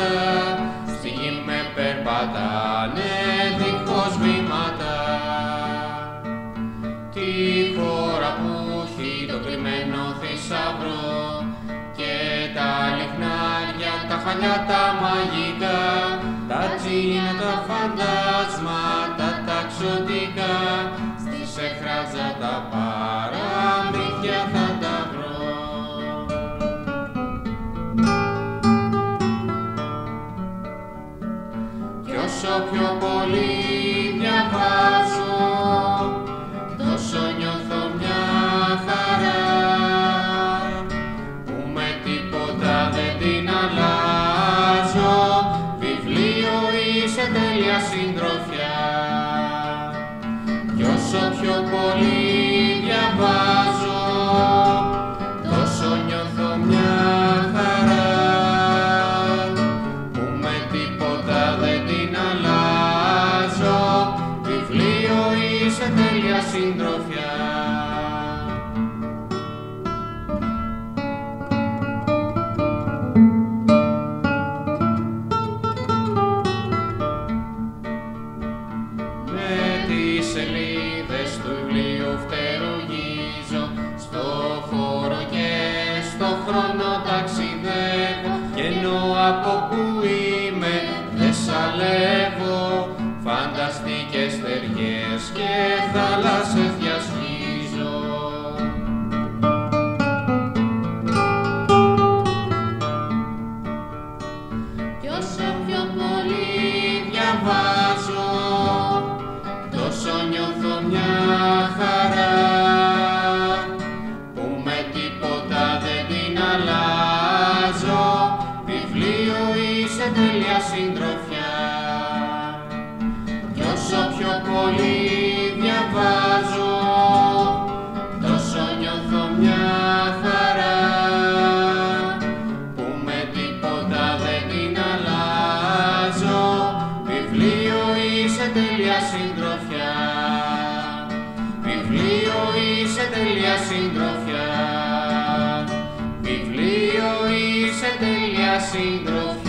κύματα, στη γη με περπατάνε δίχως βήματα. Τη χώρα που έχει το κρυμμένο θησαυρό και τα λιχνάρια, τα χαλιά τα μαγικά, τα τζίνια, τα φαντάσματα, τα ξωτικά, στη Σεχράτζα τα παραμύθια θα τα βρω. Κι όσο πιο πολύ διαβάζω, τόσο νιώθω μια χαρά, που με τίποτα δεν την αλλάζω. Βιβλίο είσαι τέλεια συντροφιά. Κι όσο πιο πολύ διαβάζω, τόσο νιώθω μια χαρά, που με τίποτα δεν την αλλάζω. Βιβλίο είσαι τέλεια συντροφιά. Τις σελίδες του βιβλίου φτερουγίζω, στο χώρο και στο χρόνο ταξιδεύω, και ενώ από που είμαι δεν σαλεύω, φανταστικές στεριές και θάλασσες διασχίζω. Κι όσο πιο πολύ διαβάζω, τόσο νιώθω μια χαρά, που με τίποτα δεν την αλλάζω. Βιβλίο είσαι τέλεια συντροφιά. Κι όσο πιο πολύ διαβάζω, τόσο νιώθω μια χαρά, που με τίποτα δεν την αλλάζω. Βιβλίο είσαι τέλεια συντροφιά. Βιβλίο είσαι τέλεια συντροφιά. Βιβλίο είσαι τέλεια συντροφιά.